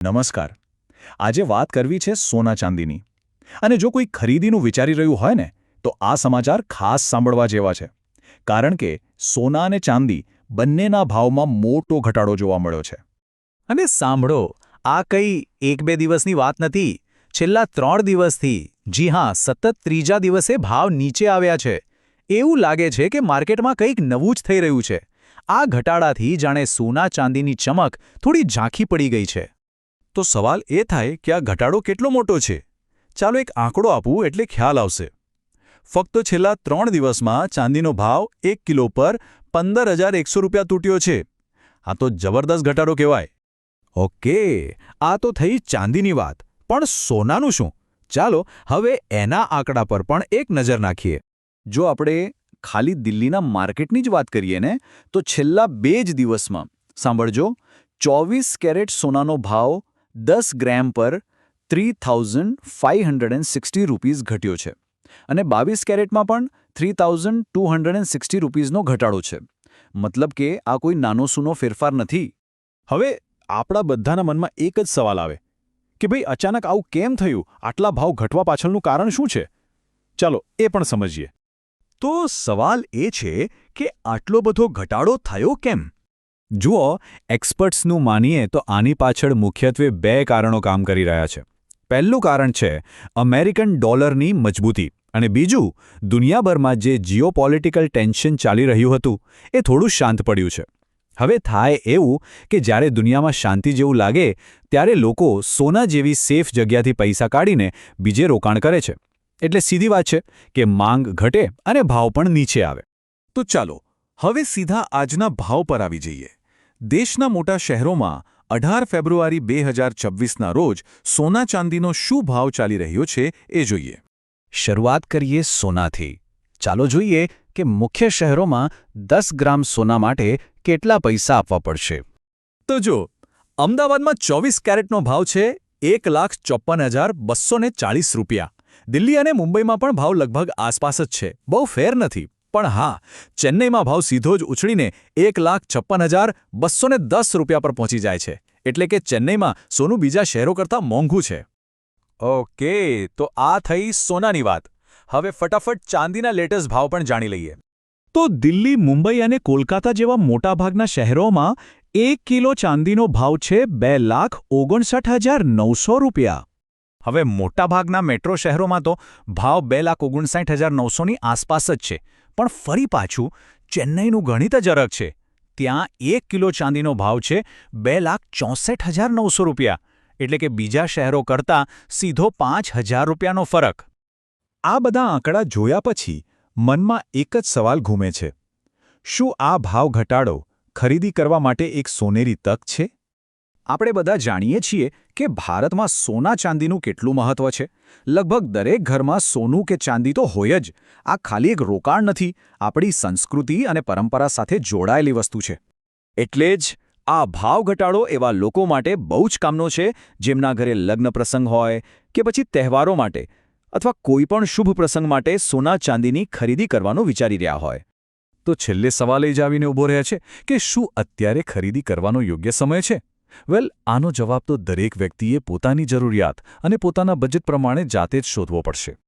નમસ્કાર. આજે વાત કરવી છે સોના ચાંદીની. અને જો કોઈ ખરીદીનું વિચારી રહ્યું હોય ને તો આ સમાચાર ખાસ સાંભળવા જેવા છે. કારણ કે સોના અને ચાંદી બંનેના ભાવમાં મોટો ઘટાડો જોવા મળ્યો છે. અને સાંભળો, આ કંઈ એક બે દિવસની વાત નથી. છેલ્લા 3 દિવસથી, જી હા, સતત ત્રીજા દિવસે ભાવ નીચે આવ્યા છે. એવું લાગે છે કે માર્કેટમાં કંઈક નવું જ થઈ રહ્યું છે. આ ઘટાડાથી જાણે સોના ચાંદીની ચમક થોડી ઝાંખી પડી ગઈ છે. તો સવાલ એ થાય કે આ ઘટાડો કેટલો મોટો છે. ચાલો એક આંકડો આપું એટલે ખ્યાલ આવશે. ફક્ત છેલ્લા 3 દિવસમાં ચાંદીનો ભાવ 1 કિલો પર 15,100 રૂપિયા તૂટ્યો છે. આ તો જબરદસ્ત ઘટાડો કહેવાય. ઓકે, આ તો થઈ ચાંદીની વાત. પણ સોનાનું શું? ચાલો હવે એના આંકડા પર પણ એક નજર નાખીએ. જો આપણે ખાલી દિલ્હીના માર્કેટની જ વાત કરીએ ને તો છેલ્લા 2 જ દિવસમાં સાંભળજો, 24 કેરેટ સોનાનો ભાવ 10 ગ્રામ પર 3,560 રૂપીઝ ઘટ્યો છે અને 22 કેરેટમાં પણ 3,260 રૂપીઝનો ઘટાડો છે. મતલબ કે આ કોઈ નાનો સૂનો ફેરફાર નથી. હવે આપણા બધાના મનમાં એક જ સવાલ આવે કે ભાઈ અચાનક આવું કેમ થયું? આટલા ભાવ ઘટવા પાછળનું કારણ શું છે? ચાલો એ પણ સમજીએ. તો સવાલ એ છે કે આટલો બધો ઘટાડો થયો કેમ? જુઓ, એક્સપર્ટ્સનું માનીએ તો આની પાછળ મુખ્યત્વે 2 કારણો કામ કરી રહ્યા છે. પહેલું કારણ છે અમેરિકન ડોલરની મજબૂતી અને બીજું દુનિયાભરમાં જે જીઓપોલિટિકલ ટેન્શન ચાલી રહ્યું હતું એ થોડું શાંત પડ્યું છે. હવે થાય એવું કે જ્યારે દુનિયામાં શાંતિ જેવું લાગે ત્યારે લોકો સોના જેવી સેફ જગ્યાથી પૈસા કાઢીને બીજે રોકાણ કરે છે. એટલે સીધી વાત છે કે માંગ ઘટે અને ભાવ પણ નીચે આવે. તો ચાલો હવે સીધા આજના ભાવ પર આવી જઈએ. દેશના મોટા શહેરોમાં 18 ફેબ્રુઆરી 2026ના રોજ સોના ચાંદીનો શું ભાવ ચાલી રહ્યો છે એ જોઈએ. શરૂઆત કરીએ સોનાથી. ચાલો જોઈએ કે મુખ્ય શહેરોમાં 10 ગ્રામ સોના માટે કેટલા પૈસા આપવા પડશે. તો જો, અમદાવાદમાં 24 કેરેટનો ભાવ છે 1,54,240 રૂપિયા. દિલ્હી અને મુંબઈમાં પણ ભાવ લગભગ આસપાસ જ છે. બહુ ફેર નથી. પણ હા, ચેન્નઈમાં ભાવ સીધો જ ઉછળીને 1,56,210 રૂપિયા પર પહોંચી જાય છે. એટલે કે ચેન્નઈમાં સોનું બીજા શહેરો કરતાં મોંઘું છે. ઓકે, તો આ થઈ સોનાની વાત. હવે ફટાફટ ચાંદીના લેટેસ્ટ ભાવ પણ જાણી લઈએ. તો દિલ્હી, મુંબઈ અને કોલકાતા જેવા મોટાભાગના શહેરોમાં 1 કિલો ચાંદીનો ભાવ છે 2,59,900 રૂપિયા. હવે મોટાભાગના મેટ્રો શહેરોમાં તો ભાવ 2,59,900ની આસપાસ જ છે. પણ ફરી પાછું ચેન્નઈનું ગણિત જ અલગ છે. ત્યાં 1 કિલો ચાંદીનો ભાવ છે 2,64,900 રૂપિયા. એટલે કે બીજા શહેરો કરતાં સીધો 5,000 રૂપિયાનો ફરક. આ બધા આંકડા જોયા પછી મનમાં એક જ સવાલ ઘૂમે છે. શું આ ભાવ ઘટાડો ખરીદી કરવા માટે એક સોનેરી તક છે? આપણે બધા જાણીએ છીએ કે ભારતમાં સોના ચાંદીનું કેટલું મહત્વ છે. લગભગ દરેક ઘરમાં સોનું કે ચાંદી તો હોય જ. આ ખાલી એક રોકાણ નથી, આપણી સંસ્કૃતિ અને પરંપરા સાથે જોડાયેલી વસ્તુ છે. એટલે જ આ ભાવ ઘટાડો એવા લોકો માટે બહુ જ કામનો છે જેમના ઘરે લગ્ન પ્રસંગ હોય કે પછી તહેવારો માટે અથવા કોઈપણ શુભ પ્રસંગ માટે સોના ચાંદીની ખરીદી કરવાનું વિચારી રહ્યા હોય. તો છેલ્લે સવાલ એ જ આવીને ઊભો રહે છે કે શું અત્યારે ખરીદી કરવાનો યોગ્ય સમય છે? વેલ, આનો જવાબ તો દરેક વ્યક્તિએ પોતાની જરૂરિયાત અને પોતાના બજેટ પ્રમાણે જાતે જ શોધવો પડશે.